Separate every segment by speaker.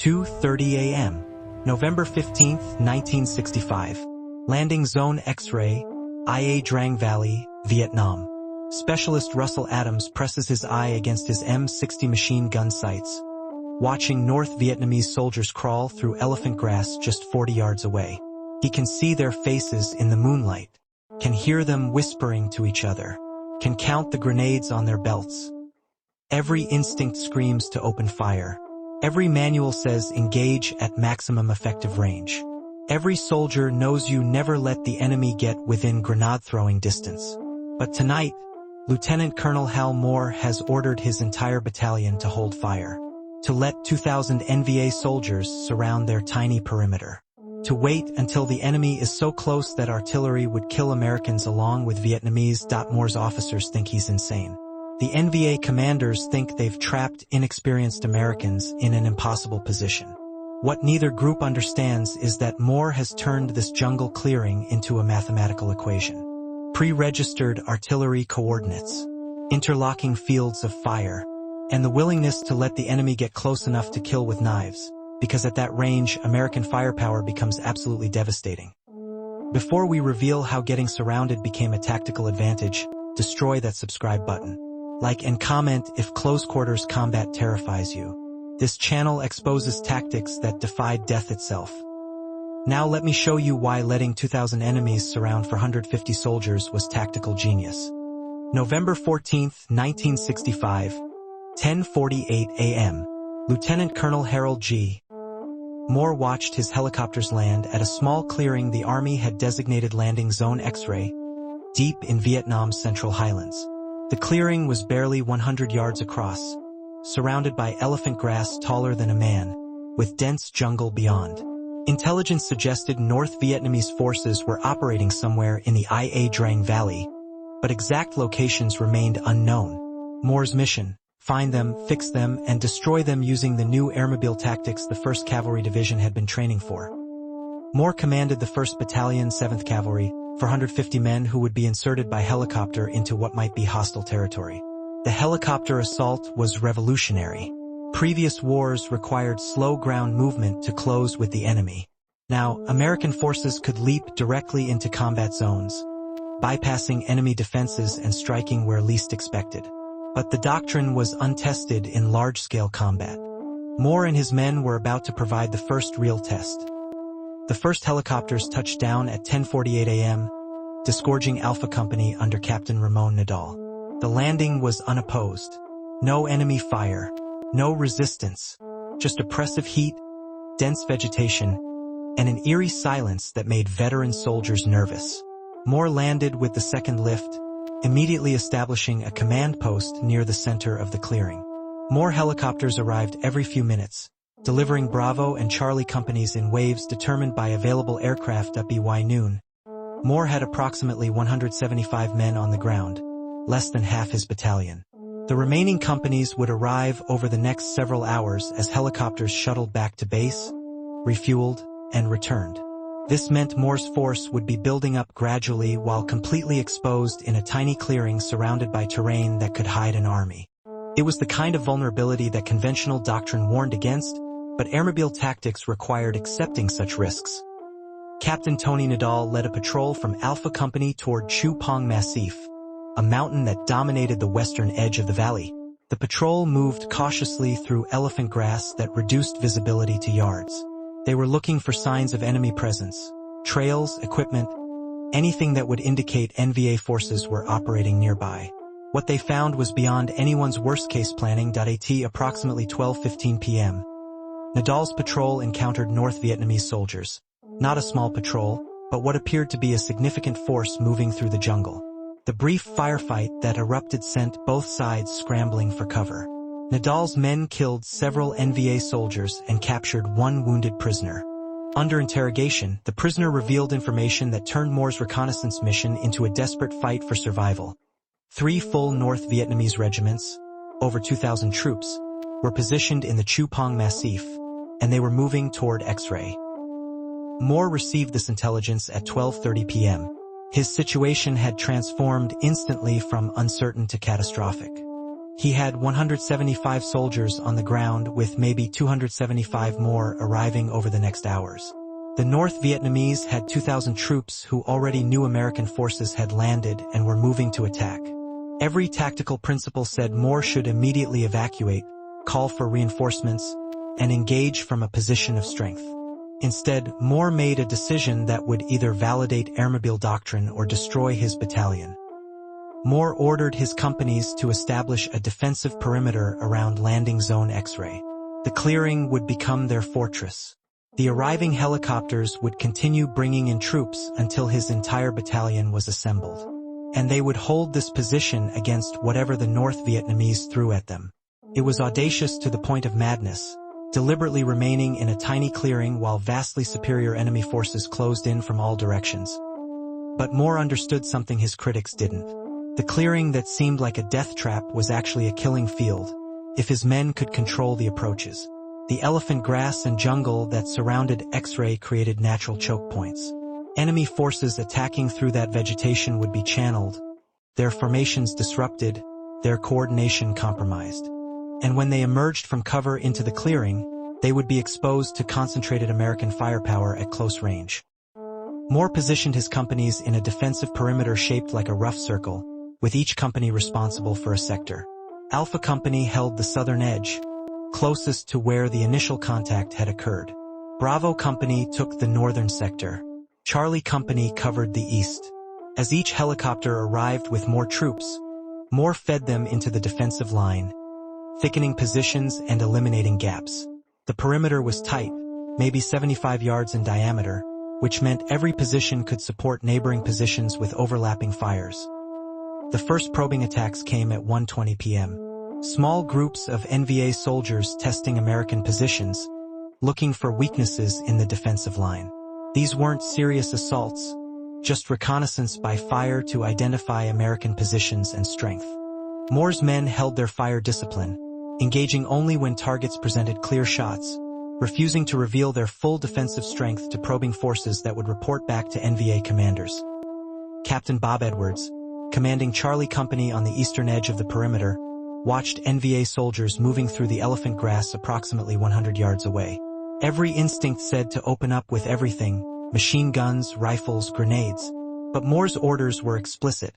Speaker 1: 2:30 a.m. November 15, 1965. Landing Zone X-ray, IA Drang Valley, Vietnam. Specialist Russell Adams presses his eye against his M60 machine gun sights, watching North Vietnamese soldiers crawl through elephant grass just 40 yards away. He can see their faces in the moonlight, can hear them whispering to each other, can count the grenades on their belts. Every instinct screams to open fire. Every manual says engage at maximum effective range. Every soldier knows you never let the enemy get within grenade-throwing distance. But tonight, Lieutenant Colonel Hal Moore has ordered his entire battalion to hold fire, to let 2,000 NVA soldiers surround their tiny perimeter, to wait until the enemy is so close that artillery would kill Americans along with Vietnamese. Moore's officers think he's insane. The NVA commanders think they've trapped inexperienced Americans in an impossible position. What neither group understands is that Moore has turned this jungle clearing into a mathematical equation. Pre-registered artillery coordinates, interlocking fields of fire, and the willingness to let the enemy get close enough to kill with knives, because at that range, American firepower becomes absolutely devastating. Before we reveal how getting surrounded became a tactical advantage, destroy that subscribe button. Like and comment if close quarters combat terrifies you. This channel exposes tactics that defied death itself. Now let me show you why letting 2,000 enemies surround 450 soldiers was tactical genius. November 14, 1965, 10:48 a.m. Lieutenant Colonel Harold G. Moore watched his helicopters land at a small clearing the Army had designated Landing Zone X-ray, deep in Vietnam's Central Highlands. The clearing was barely 100 yards across, surrounded by elephant grass taller than a man, with dense jungle beyond. Intelligence suggested North Vietnamese forces were operating somewhere in the IA Drang Valley, but exact locations remained unknown. Moore's mission: find them, fix them, and destroy them using the new airmobile tactics the 1st Cavalry Division had been training for. Moore commanded the 1st Battalion, 7th Cavalry, 450 men who would be inserted by helicopter into what might be hostile territory. The helicopter assault was revolutionary. Previous wars required slow ground movement to close with the enemy. Now, American forces could leap directly into combat zones, bypassing enemy defenses and striking where least expected. But the doctrine was untested in large-scale combat. Moore and his men were about to provide the first real test. The first helicopters touched down at 10:48 a.m., disgorging Alpha Company under Captain Ramon Nadal. The landing was unopposed. No enemy fire. No resistance, just oppressive heat, dense vegetation, and an eerie silence that made veteran soldiers nervous. Moore landed with the second lift, immediately establishing a command post near the center of the clearing. More helicopters arrived every few minutes, delivering Bravo and Charlie companies in waves determined by available aircraft at by noon. Moore had approximately 175 men on the ground, less than half his battalion. The remaining companies would arrive over the next several hours as helicopters shuttled back to base, refueled, and returned. This meant Moore's force would be building up gradually while completely exposed in a tiny clearing surrounded by terrain that could hide an army. It was the kind of vulnerability that conventional doctrine warned against, but airmobile tactics required accepting such risks. Captain Tony Nadal led a patrol from Alpha Company toward Chu Pong Massif, a mountain that dominated the western edge of the valley. The patrol moved cautiously through elephant grass that reduced visibility to yards. They were looking for signs of enemy presence, trails, equipment, anything that would indicate NVA forces were operating nearby. What they found was beyond anyone's worst-case planning. At approximately 12:15 p.m., Nadal's patrol encountered North Vietnamese soldiers. Not a small patrol, but what appeared to be a significant force moving through the jungle. The brief firefight that erupted sent both sides scrambling for cover. Nadal's men killed several NVA soldiers and captured one wounded prisoner. Under interrogation, the prisoner revealed information that turned Moore's reconnaissance mission into a desperate fight for survival. 3 full North Vietnamese regiments, over 2,000 troops, were positioned in the Chu Pong Massif, and they were moving toward X-ray. Moore received this intelligence at 12:30 p.m. His situation had transformed instantly from uncertain to catastrophic. He had 175 soldiers on the ground with maybe 275 more arriving over the next hours. The North Vietnamese had 2,000 troops who already knew American forces had landed and were moving to attack. Every tactical principle said Moore should immediately evacuate, call for reinforcements, and engage from a position of strength. Instead, Moore made a decision that would either validate airmobile doctrine or destroy his battalion. Moore ordered his companies to establish a defensive perimeter around landing zone X-ray. The clearing would become their fortress. The arriving helicopters would continue bringing in troops until his entire battalion was assembled. And they would hold this position against whatever the North Vietnamese threw at them. It was audacious to the point of madness, deliberately remaining in a tiny clearing while vastly superior enemy forces closed in from all directions. But Moore understood something his critics didn't. The clearing that seemed like a death trap was actually a killing field, if his men could control the approaches. The elephant grass and jungle that surrounded X-ray created natural choke points. Enemy forces attacking through that vegetation would be channeled, their formations disrupted, their coordination compromised. And when they emerged from cover into the clearing, they would be exposed to concentrated American firepower at close range. Moore positioned his companies in a defensive perimeter shaped like a rough circle, with each company responsible for a sector. Alpha Company held the southern edge, closest to where the initial contact had occurred. Bravo Company took the northern sector. Charlie Company covered the east. As each helicopter arrived with more troops, Moore fed them into the defensive line, thickening positions and eliminating gaps. The perimeter was tight, maybe 75 yards in diameter, which meant every position could support neighboring positions with overlapping fires. The first probing attacks came at 1:20 p.m. Small groups of NVA soldiers testing American positions, looking for weaknesses in the defensive line. These weren't serious assaults, just reconnaissance by fire to identify American positions and strength. Moore's men held their fire discipline, engaging only when targets presented clear shots, refusing to reveal their full defensive strength to probing forces that would report back to NVA commanders. Captain Bob Edwards, commanding Charlie Company on the eastern edge of the perimeter, watched NVA soldiers moving through the elephant grass approximately 100 yards away. Every instinct said to open up with everything, machine guns, rifles, grenades. But Moore's orders were explicit.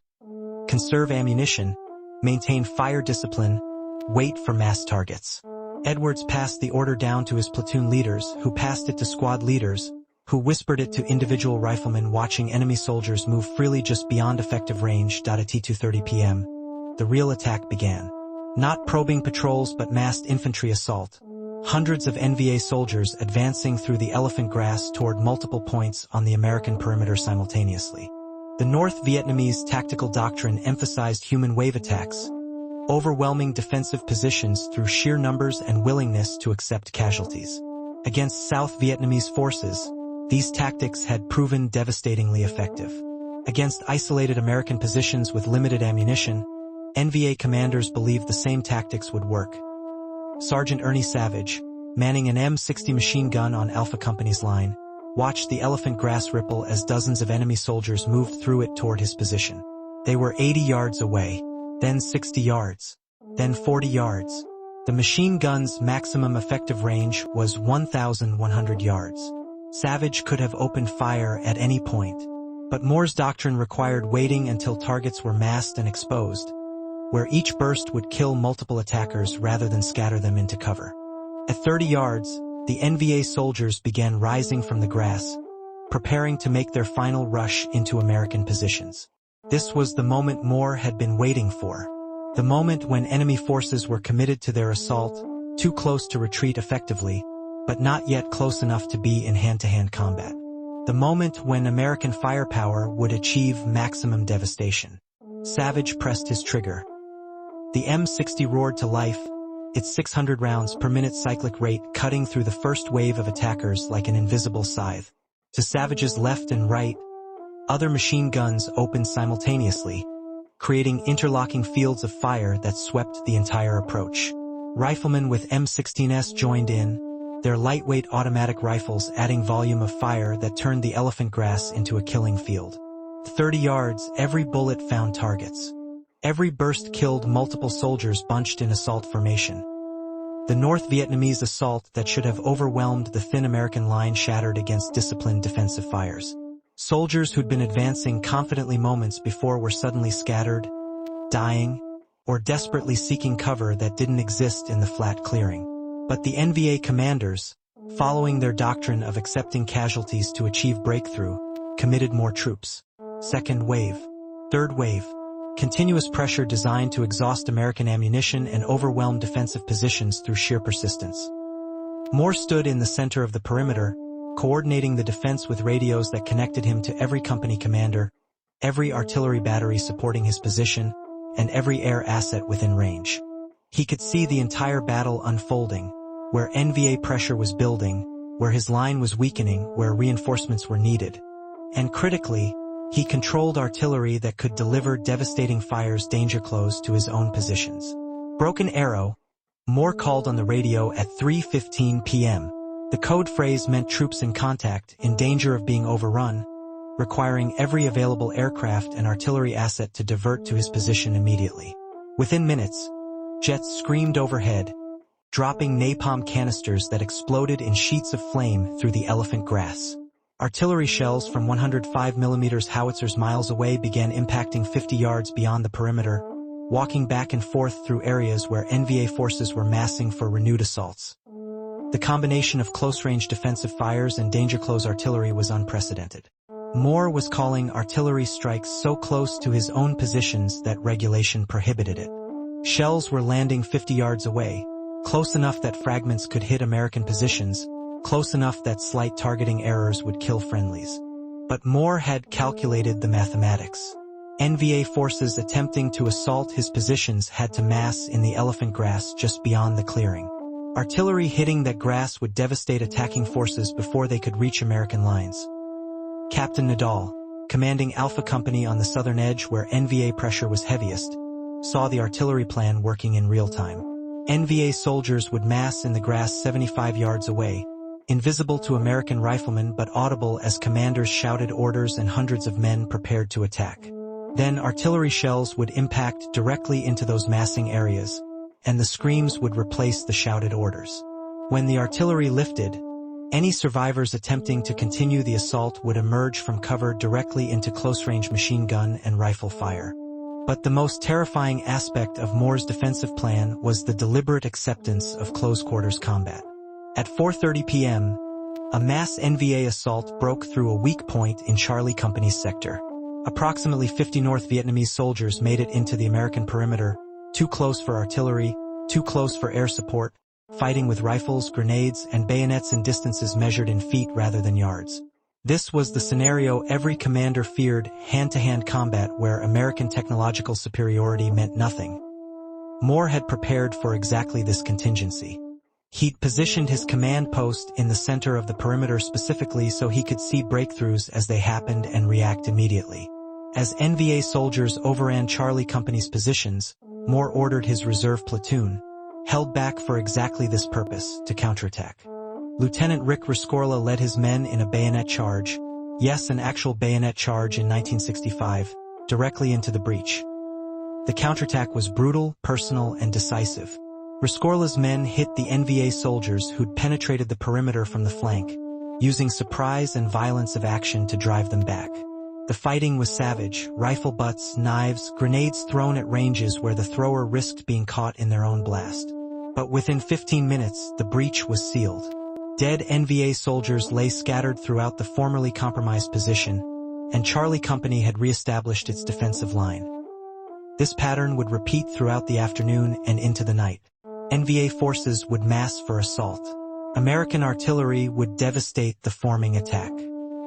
Speaker 1: Conserve ammunition, maintain fire discipline, wait for mass targets. Edwards passed the order down to his platoon leaders, who passed it to squad leaders, who whispered it to individual riflemen watching enemy soldiers move freely just beyond effective range. At 2:30 p.m., the real attack began. Not probing patrols but massed infantry assault. Hundreds of NVA soldiers advancing through the elephant grass toward multiple points on the American perimeter simultaneously. The North Vietnamese tactical doctrine emphasized human wave attacks, overwhelming defensive positions through sheer numbers and willingness to accept casualties. Against South Vietnamese forces, these tactics had proven devastatingly effective. Against isolated American positions with limited ammunition, NVA commanders believed the same tactics would work. Sergeant Ernie Savage, manning an M60 machine gun on Alpha Company's line, watched the elephant grass ripple as dozens of enemy soldiers moved through it toward his position. They were 80 yards away, then 60 yards, then 40 yards. The machine gun's maximum effective range was 1,100 yards. Savage could have opened fire at any point, but Moore's doctrine required waiting until targets were massed and exposed, where each burst would kill multiple attackers rather than scatter them into cover. At 30 yards, the NVA soldiers began rising from the grass, preparing to make their final rush into American positions. This was the moment Moore had been waiting for. The moment when enemy forces were committed to their assault, too close to retreat effectively, but not yet close enough to be in hand-to-hand combat. The moment when American firepower would achieve maximum devastation. Savage pressed his trigger. The M60 roared to life, its 600 rounds per minute cyclic rate cutting through the first wave of attackers like an invisible scythe. To Savage's left and right, other machine guns opened simultaneously, creating interlocking fields of fire that swept the entire approach. Riflemen with M16s joined in, their lightweight automatic rifles adding volume of fire that turned the elephant grass into a killing field. 30 yards, every bullet found targets. Every burst killed multiple soldiers bunched in assault formation. The North Vietnamese assault that should have overwhelmed the thin American line shattered against disciplined defensive fires. Soldiers who'd been advancing confidently moments before were suddenly scattered, dying, or desperately seeking cover that didn't exist in the flat clearing. But the NVA commanders, following their doctrine of accepting casualties to achieve breakthrough, committed more troops. Second wave. Third wave. Continuous pressure designed to exhaust American ammunition and overwhelm defensive positions through sheer persistence. Moore stood in the center of the perimeter, coordinating the defense with radios that connected him to every company commander, every artillery battery supporting his position, and every air asset within range. He could see the entire battle unfolding, where NVA pressure was building, where his line was weakening, where reinforcements were needed. And critically, he controlled artillery that could deliver devastating fires danger close to his own positions. Broken Arrow, Moore called on the radio at 3:15 p.m. The code phrase meant troops in contact, in danger of being overrun, requiring every available aircraft and artillery asset to divert to his position immediately. Within minutes, jets screamed overhead, dropping napalm canisters that exploded in sheets of flame through the elephant grass. Artillery shells from 105 mm howitzers miles away began impacting 50 yards beyond the perimeter, walking back and forth through areas where NVA forces were massing for renewed assaults. The combination of close-range defensive fires and danger-close artillery was unprecedented. Moore was calling artillery strikes so close to his own positions that regulation prohibited it. Shells were landing 50 yards away, close enough that fragments could hit American positions, close enough that slight targeting errors would kill friendlies. But Moore had calculated the mathematics. NVA forces attempting to assault his positions had to mass in the elephant grass just beyond the clearing. Artillery hitting that grass would devastate attacking forces before they could reach American lines. Captain Nadal, commanding Alpha Company on the southern edge where NVA pressure was heaviest, saw the artillery plan working in real time. NVA soldiers would mass in the grass 75 yards away, invisible to American riflemen but audible as commanders shouted orders and hundreds of men prepared to attack. Then artillery shells would impact directly into those massing areas, and the screams would replace the shouted orders. When the artillery lifted, any survivors attempting to continue the assault would emerge from cover directly into close-range machine gun and rifle fire. But the most terrifying aspect of Moore's defensive plan was the deliberate acceptance of close-quarters combat. At 4:30 p.m., a mass NVA assault broke through a weak point in Charlie Company's sector. Approximately 50 North Vietnamese soldiers made it into the American perimeter, too close for artillery, too close for air support, fighting with rifles, grenades, and bayonets in distances measured in feet rather than yards. This was the scenario every commander feared, hand-to-hand combat where American technological superiority meant nothing. Moore had prepared for exactly this contingency. He'd positioned his command post in the center of the perimeter specifically so he could see breakthroughs as they happened and react immediately. As NVA soldiers overran Charlie Company's positions, Moore ordered his reserve platoon, held back for exactly this purpose, to counterattack. Lieutenant Rick Rescorla led his men in a bayonet charge, yes, an actual bayonet charge in 1965, directly into the breach. The counterattack was brutal, personal, and decisive. Rescorla's men hit the NVA soldiers who'd penetrated the perimeter from the flank, using surprise and violence of action to drive them back. The fighting was savage, rifle butts, knives, grenades thrown at ranges where the thrower risked being caught in their own blast. But within 15 minutes, the breach was sealed. Dead NVA soldiers lay scattered throughout the formerly compromised position, and Charlie Company had re-established its defensive line. This pattern would repeat throughout the afternoon and into the night. NVA forces would mass for assault. American artillery would devastate the forming attack.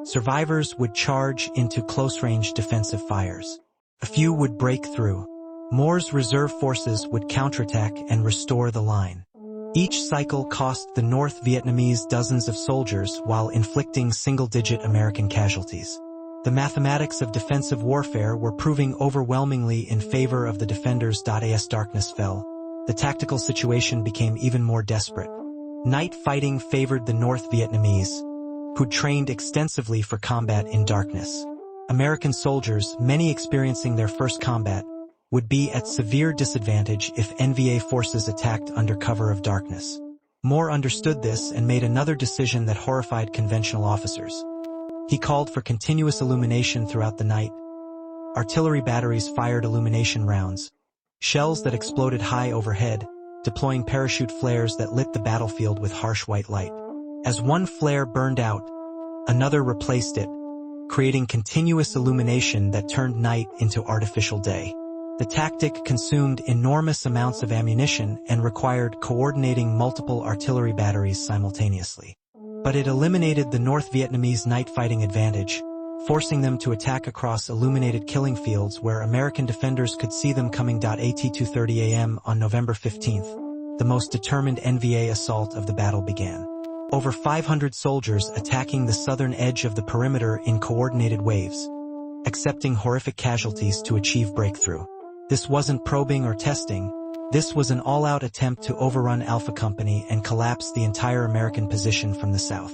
Speaker 1: Survivors would charge into close-range defensive fires. A few would break through. Moore's reserve forces would counterattack and restore the line. Each cycle cost the North Vietnamese dozens of soldiers while inflicting single-digit American casualties. The mathematics of defensive warfare were proving overwhelmingly in favor of the defenders. As darkness fell, the tactical situation became even more desperate. Night fighting favored the North Vietnamese, who trained extensively for combat in darkness. American soldiers, many experiencing their first combat, would be at severe disadvantage if NVA forces attacked under cover of darkness. Moore understood this and made another decision that horrified conventional officers. He called for continuous illumination throughout the night. Artillery batteries fired illumination rounds, shells that exploded high overhead, deploying parachute flares that lit the battlefield with harsh white light. As one flare burned out, another replaced it, creating continuous illumination that turned night into artificial day. The tactic consumed enormous amounts of ammunition and required coordinating multiple artillery batteries simultaneously. But it eliminated the North Vietnamese night fighting advantage, forcing them to attack across illuminated killing fields where American defenders could see them coming. At 2:30 a.m. on November 15th, the most determined NVA assault of the battle began. Over 500 soldiers attacking the southern edge of the perimeter in coordinated waves, accepting horrific casualties to achieve breakthrough. This wasn't probing or testing. This was an all-out attempt to overrun Alpha Company and collapse the entire American position from the south.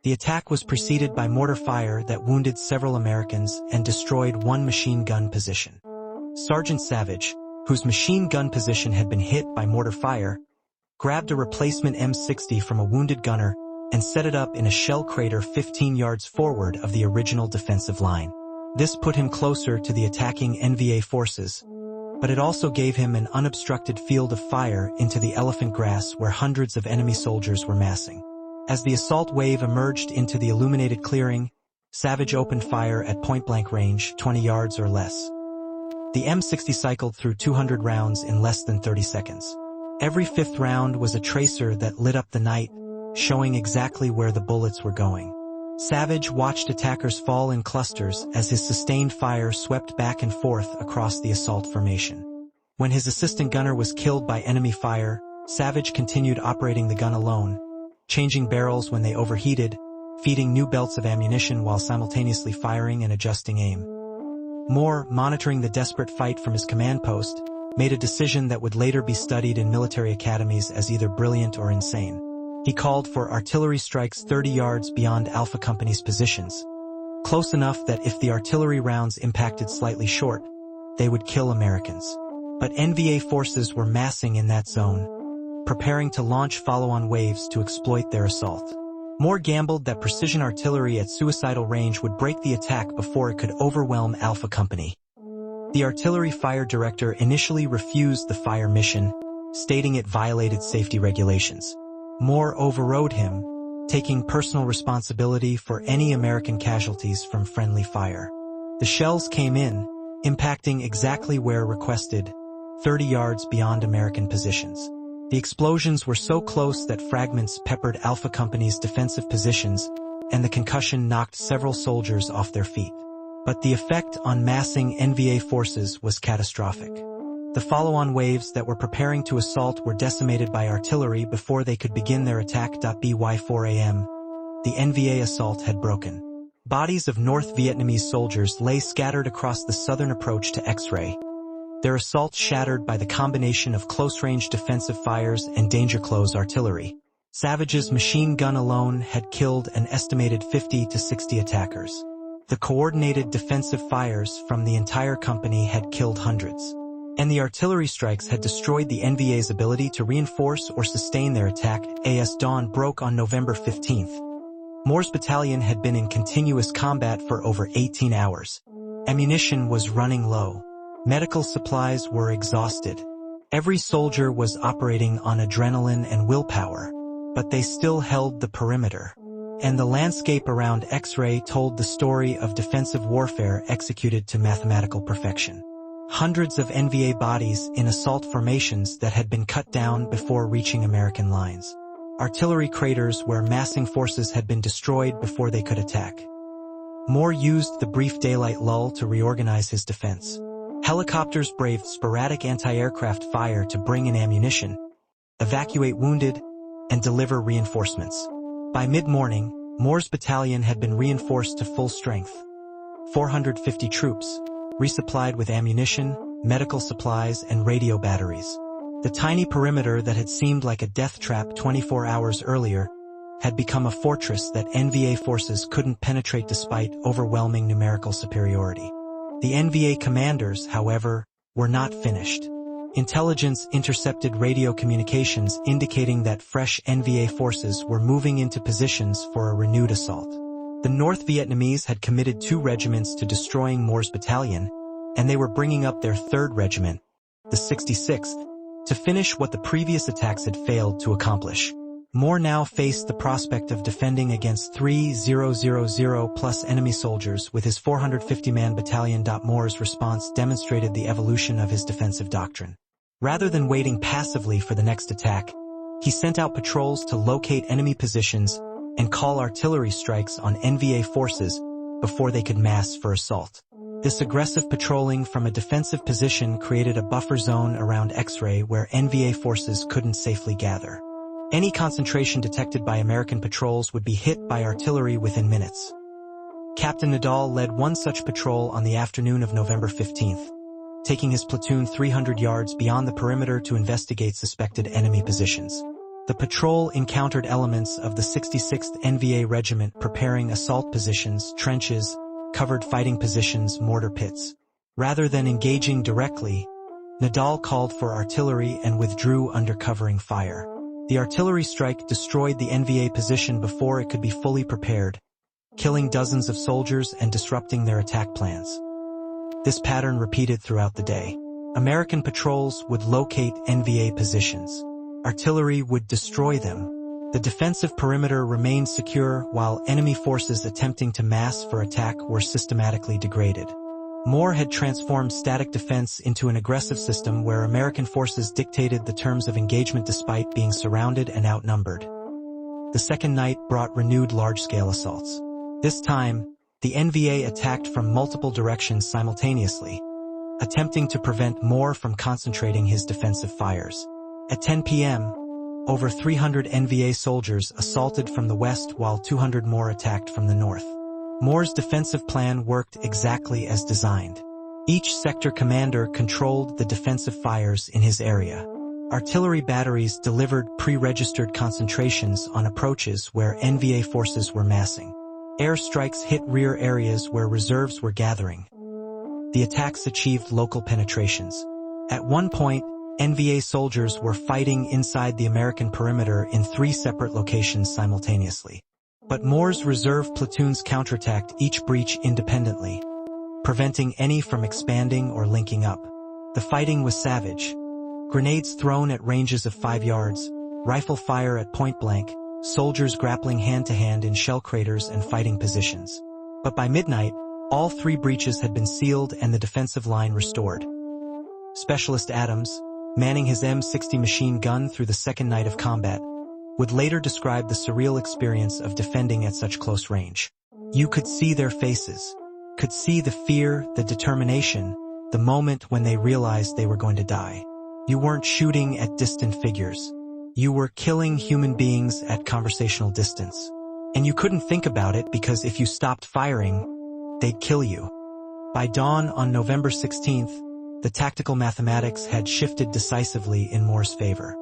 Speaker 1: The attack was preceded by mortar fire that wounded several Americans and destroyed one machine gun position. Sergeant Savage, whose machine gun position had been hit by mortar fire, grabbed a replacement M60 from a wounded gunner and set it up in a shell crater 15 yards forward of the original defensive line. This put him closer to the attacking NVA forces, but it also gave him an unobstructed field of fire into the elephant grass where hundreds of enemy soldiers were massing. As the assault wave emerged into the illuminated clearing, Savage opened fire at point-blank range, 20 yards or less. The M60 cycled through 200 rounds in less than 30 seconds. Every fifth round was a tracer that lit up the night, showing exactly where the bullets were going. Savage watched attackers fall in clusters as his sustained fire swept back and forth across the assault formation. When his assistant gunner was killed by enemy fire, Savage continued operating the gun alone, changing barrels when they overheated, feeding new belts of ammunition while simultaneously firing and adjusting aim. Moore, monitoring the desperate fight from his command post, made a decision that would later be studied in military academies as either brilliant or insane. He called for artillery strikes 30 yards beyond Alpha Company's positions, close enough that if the artillery rounds impacted slightly short, they would kill Americans. But NVA forces were massing in that zone, preparing to launch follow-on waves to exploit their assault. Moore gambled that precision artillery at suicidal range would break the attack before it could overwhelm Alpha Company. The artillery fire director initially refused the fire mission, stating it violated safety regulations. Moore overrode him, taking personal responsibility for any American casualties from friendly fire. The shells came in, impacting exactly where requested, 30 yards beyond American positions. The explosions were so close that fragments peppered Alpha Company's defensive positions, and the concussion knocked several soldiers off their feet. But the effect on massing NVA forces was catastrophic. The follow-on waves that were preparing to assault were decimated by artillery before they could begin their attack. By 4 a.m., the NVA assault had broken. Bodies of North Vietnamese soldiers lay scattered across the southern approach to X-ray, their assault shattered by the combination of close-range defensive fires and danger-close artillery. Savage's machine gun alone had killed an estimated 50 to 60 attackers. The coordinated defensive fires from the entire company had killed hundreds. And the artillery strikes had destroyed the NVA's ability to reinforce or sustain their attack. As dawn broke on November 15th, Moore's battalion had been in continuous combat for over 18 hours. Ammunition was running low. Medical supplies were exhausted. Every soldier was operating on adrenaline and willpower, but they still held the perimeter. And the landscape around X-ray told the story of defensive warfare executed to mathematical perfection. Hundreds of NVA bodies in assault formations that had been cut down before reaching American lines. Artillery craters where massing forces had been destroyed before they could attack. Moore used the brief daylight lull to reorganize his defense. Helicopters braved sporadic anti-aircraft fire to bring in ammunition, evacuate wounded, and deliver reinforcements. By mid-morning, Moore's battalion had been reinforced to full strength. 450 troops, resupplied with ammunition, medical supplies, and radio batteries. The tiny perimeter that had seemed like a death trap 24 hours earlier had become a fortress that NVA forces couldn't penetrate despite overwhelming numerical superiority. The NVA commanders, however, were not finished. Intelligence intercepted radio communications indicating that fresh NVA forces were moving into positions for a renewed assault. The North Vietnamese had committed 2 regiments to destroying Moore's battalion, and they were bringing up their 3rd regiment, the 66th, to finish what the previous attacks had failed to accomplish. Moore now faced the prospect of defending against 3,000+ enemy soldiers with his 450-man battalion. Moore's response demonstrated the evolution of his defensive doctrine. Rather than waiting passively for the next attack, he sent out patrols to locate enemy positions and call artillery strikes on NVA forces before they could mass for assault. This aggressive patrolling from a defensive position created a buffer zone around X-ray where NVA forces couldn't safely gather. Any concentration detected by American patrols would be hit by artillery within minutes. Captain Nadal led one such patrol on the afternoon of November 15th, taking his platoon 300 yards beyond the perimeter to investigate suspected enemy positions. The patrol encountered elements of the 66th NVA Regiment preparing assault positions, trenches, covered fighting positions, mortar pits. Rather than engaging directly, Nadal called for artillery and withdrew under covering fire. The artillery strike destroyed the NVA position before it could be fully prepared, killing dozens of soldiers and disrupting their attack plans. This pattern repeated throughout the day. American patrols would locate NVA positions. Artillery would destroy them. The defensive perimeter remained secure while enemy forces attempting to mass for attack were systematically degraded. Moore had transformed static defense into an aggressive system where American forces dictated the terms of engagement despite being surrounded and outnumbered. The second night brought renewed large-scale assaults. This time, the NVA attacked from multiple directions simultaneously, attempting to prevent Moore from concentrating his defensive fires. At 10 p.m., over 300 NVA soldiers assaulted from the west while 200 more attacked from the north. Moore's defensive plan worked exactly as designed. Each sector commander controlled the defensive fires in his area. Artillery batteries delivered pre-registered concentrations on approaches where NVA forces were massing. Air strikes hit rear areas where reserves were gathering. The attacks achieved local penetrations. At one point, NVA soldiers were fighting inside the American perimeter in 3 separate locations simultaneously. But Moore's reserve platoons counterattacked each breach independently, preventing any from expanding or linking up. The fighting was savage. Grenades thrown at ranges of 5 yards, rifle fire at point blank, soldiers grappling hand-to-hand in shell craters and fighting positions. But by midnight, all 3 breaches had been sealed and the defensive line restored. Specialist Adams, manning his M60 machine gun through the second night of combat, would later describe the surreal experience of defending at such close range. You could see their faces, could see the fear, the determination, the moment when they realized they were going to die. You weren't shooting at distant figures. You were killing human beings at conversational distance. And you couldn't think about it because if you stopped firing, they'd kill you. By dawn on November 16th, the tactical mathematics had shifted decisively in Moore's favor.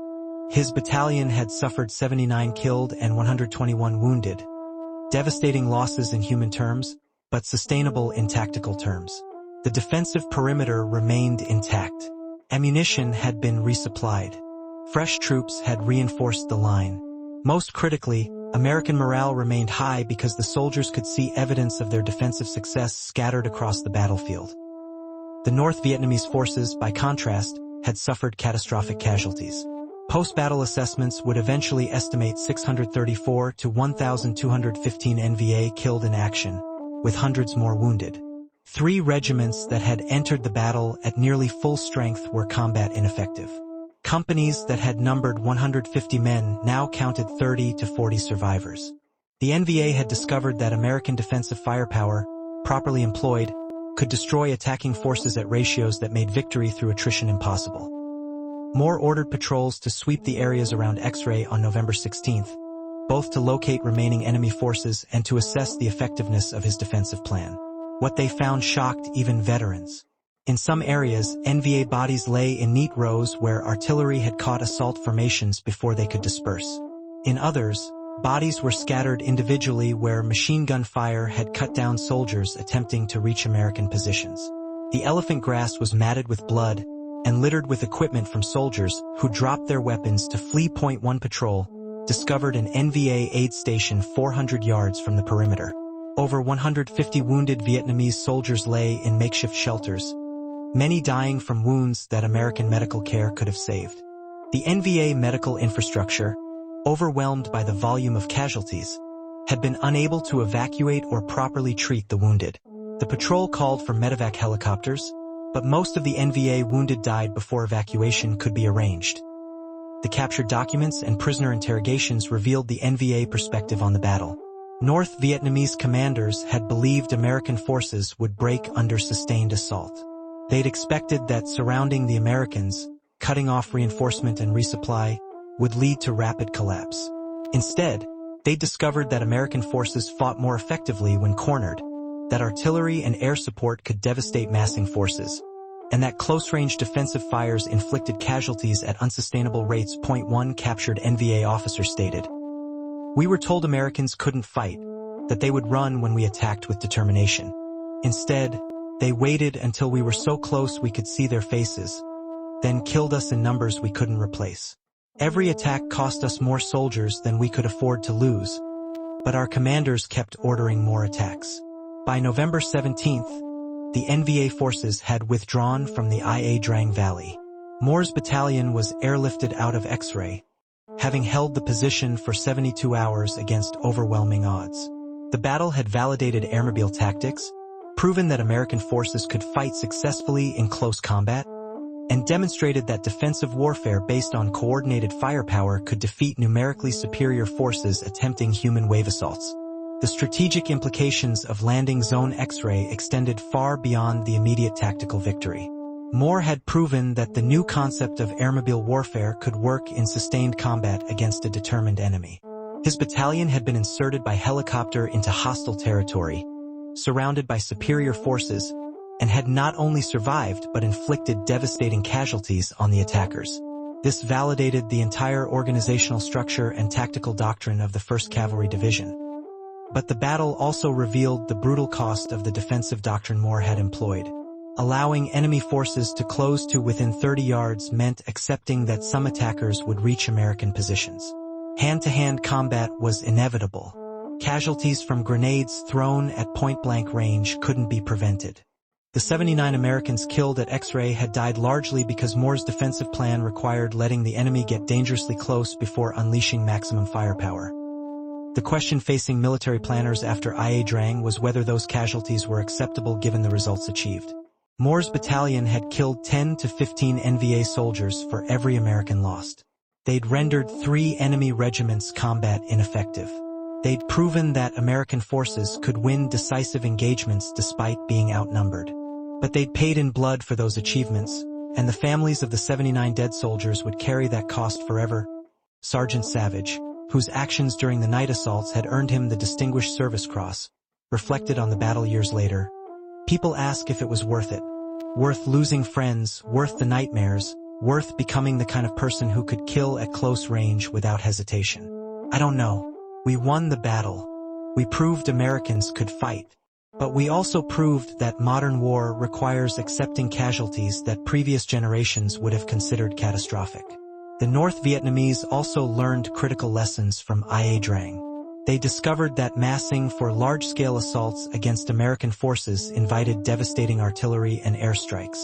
Speaker 1: His battalion had suffered 79 killed and 121 wounded, devastating losses in human terms, but sustainable in tactical terms. The defensive perimeter remained intact. Ammunition had been resupplied. Fresh troops had reinforced the line. Most critically, American morale remained high because the soldiers could see evidence of their defensive success scattered across the battlefield. The North Vietnamese forces, by contrast, had suffered catastrophic casualties. Post-battle assessments would eventually estimate 634 to 1,215 NVA killed in action, with hundreds more wounded. 3 regiments that had entered the battle at nearly full strength were combat ineffective. Companies that had numbered 150 men now counted 30 to 40 survivors. The NVA had discovered that American defensive firepower, properly employed, could destroy attacking forces at ratios that made victory through attrition impossible. Moore ordered patrols to sweep the areas around X-ray on November 16th, both to locate remaining enemy forces and to assess the effectiveness of his defensive plan. What they found shocked even veterans. In some areas, NVA bodies lay in neat rows where artillery had caught assault formations before they could disperse. In others, bodies were scattered individually where machine gun fire had cut down soldiers attempting to reach American positions. The elephant grass was matted with blood and littered with equipment from soldiers who dropped their weapons to flee. Point 1 Patrol discovered an NVA aid station 400 yards from the perimeter. Over 150 wounded Vietnamese soldiers lay in makeshift shelters, many dying from wounds that American medical care could have saved. The NVA medical infrastructure, overwhelmed by the volume of casualties, had been unable to evacuate or properly treat the wounded. The patrol called for medevac helicopters, but most of the NVA wounded died before evacuation could be arranged. The captured documents and prisoner interrogations revealed the NVA perspective on the battle. North Vietnamese commanders had believed American forces would break under sustained assault. They'd expected that surrounding the Americans, cutting off reinforcement and resupply, would lead to rapid collapse. Instead, they discovered that American forces fought more effectively when cornered, that artillery and air support could devastate massing forces, and that close-range defensive fires inflicted casualties at unsustainable rates. Point 1 Captured NVA officer stated, "We were told Americans couldn't fight, that they would run when we attacked with determination. Instead, they waited until we were so close we could see their faces, then killed us in numbers we couldn't replace. Every attack cost us more soldiers than we could afford to lose, but our commanders kept ordering more attacks." By November 17th, the NVA forces had withdrawn from the Drang Valley. Moore's battalion was airlifted out of X-ray, having held the position for 72 hours against overwhelming odds. The battle had validated airmobile tactics, proven that American forces could fight successfully in close combat, and demonstrated that defensive warfare based on coordinated firepower could defeat numerically superior forces attempting human wave assaults. The strategic implications of landing zone X-ray extended far beyond the immediate tactical victory. Moore had proven that the new concept of airmobile warfare could work in sustained combat against a determined enemy. His battalion had been inserted by helicopter into hostile territory, surrounded by superior forces, and had not only survived but inflicted devastating casualties on the attackers. This validated the entire organizational structure and tactical doctrine of the 1st Cavalry Division. But the battle also revealed the brutal cost of the defensive doctrine Moore had employed. Allowing enemy forces to close to within 30 yards meant accepting that some attackers would reach American positions. Hand-to-hand combat was inevitable. Casualties from grenades thrown at point-blank range couldn't be prevented. The 79 Americans killed at X-ray had died largely because Moore's defensive plan required letting the enemy get dangerously close before unleashing maximum firepower. The question facing military planners after Drang was whether those casualties were acceptable given the results achieved. Moore's battalion had killed 10 to 15 NVA soldiers for every American lost. They'd rendered 3 enemy regiments combat ineffective. They'd proven that American forces could win decisive engagements despite being outnumbered. But they'd paid in blood for those achievements, and the families of the 79 dead soldiers would carry that cost forever. Sergeant Savage, whose actions during the night assaults had earned him the Distinguished Service Cross, reflected on the battle years later. "People ask if it was worth it. Worth losing friends, worth the nightmares, worth becoming the kind of person who could kill at close range without hesitation. I don't know. We won the battle. We proved Americans could fight. But we also proved that modern war requires accepting casualties that previous generations would have considered catastrophic." The North Vietnamese also learned critical lessons from Drang. They discovered that massing for large-scale assaults against American forces invited devastating artillery and airstrikes.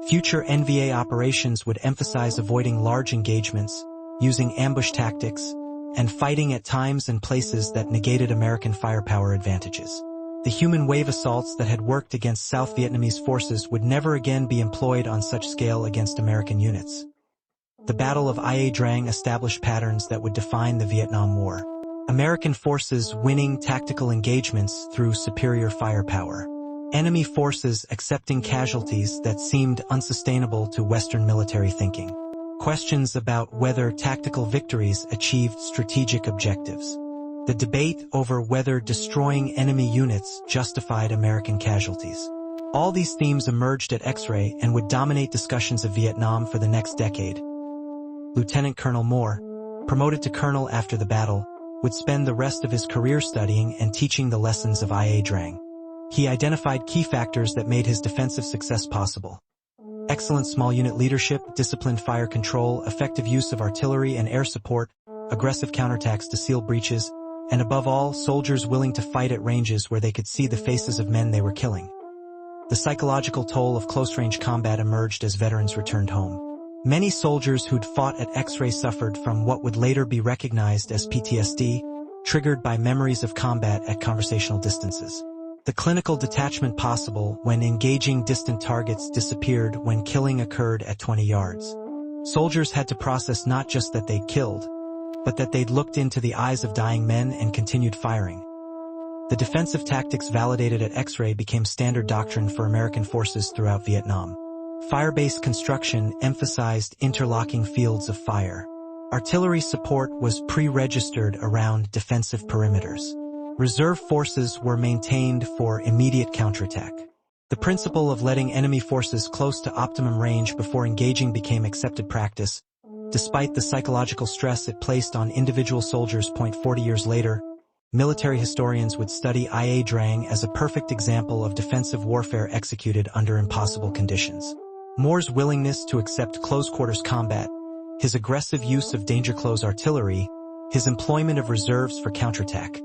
Speaker 1: Future NVA operations would emphasize avoiding large engagements, using ambush tactics, and fighting at times and places that negated American firepower advantages. The human wave assaults that had worked against South Vietnamese forces would never again be employed on such scale against American units. The Battle of Drang established patterns that would define the Vietnam War. American forces winning tactical engagements through superior firepower. Enemy forces accepting casualties that seemed unsustainable to Western military thinking. Questions about whether tactical victories achieved strategic objectives. The debate over whether destroying enemy units justified American casualties. All these themes emerged at X-ray and would dominate discussions of Vietnam for the next decade. Lieutenant Colonel Moore, promoted to colonel after the battle, would spend the rest of his career studying and teaching the lessons of Drang. He identified key factors that made his defensive success possible. Excellent small unit leadership, disciplined fire control, effective use of artillery and air support, aggressive counterattacks to seal breaches, and above all, soldiers willing to fight at ranges where they could see the faces of men they were killing. The psychological toll of close-range combat emerged as veterans returned home. Many soldiers who'd fought at X-ray suffered from what would later be recognized as PTSD, triggered by memories of combat at conversational distances. The clinical detachment possible when engaging distant targets disappeared when killing occurred at 20 yards. Soldiers had to process not just that they'd killed, but that they'd looked into the eyes of dying men and continued firing. The defensive tactics validated at X-ray became standard doctrine for American forces throughout Vietnam. Fire-based construction emphasized interlocking fields of fire. Artillery support was pre-registered around defensive perimeters. Reserve forces were maintained for immediate counterattack. The principle of letting enemy forces close to optimum range before engaging became accepted practice, despite the psychological stress it placed on individual soldiers. 40 years later, military historians would study IA Drang as a perfect example of defensive warfare executed under impossible conditions. Moore's willingness to accept close-quarters combat, his aggressive use of danger-close artillery, his employment of reserves for counterattack,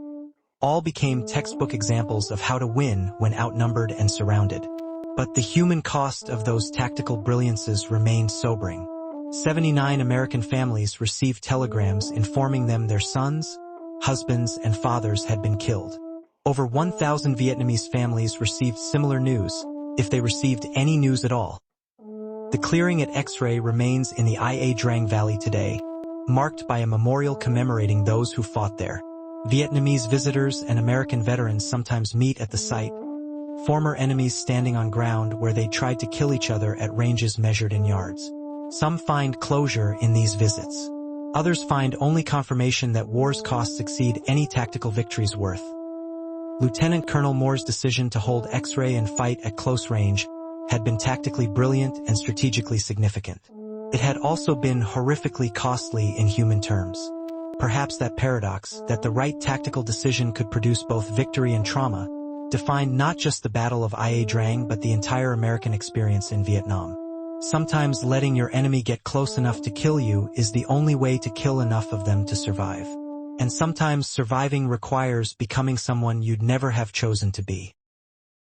Speaker 1: all became textbook examples of how to win when outnumbered and surrounded. But the human cost of those tactical brilliances remained sobering. 79 American families received telegrams informing them their sons, husbands, and fathers had been killed. Over 1,000 Vietnamese families received similar news, if they received any news at all. The clearing at X-ray remains in the Ia Drang Valley today, marked by a memorial commemorating those who fought there. Vietnamese visitors and American veterans sometimes meet at the site, former enemies standing on ground where they tried to kill each other at ranges measured in yards. Some find closure in these visits. Others find only confirmation that war's costs exceed any tactical victory's worth. Lieutenant Colonel Moore's decision to hold X-ray and fight at close range had been tactically brilliant and strategically significant. It had also been horrifically costly in human terms. Perhaps that paradox, that the right tactical decision could produce both victory and trauma, defined not just the Battle of Ia Drang but the entire American experience in Vietnam. Sometimes letting your enemy get close enough to kill you is the only way to kill enough of them to survive. And sometimes surviving requires becoming someone you'd never have chosen to be.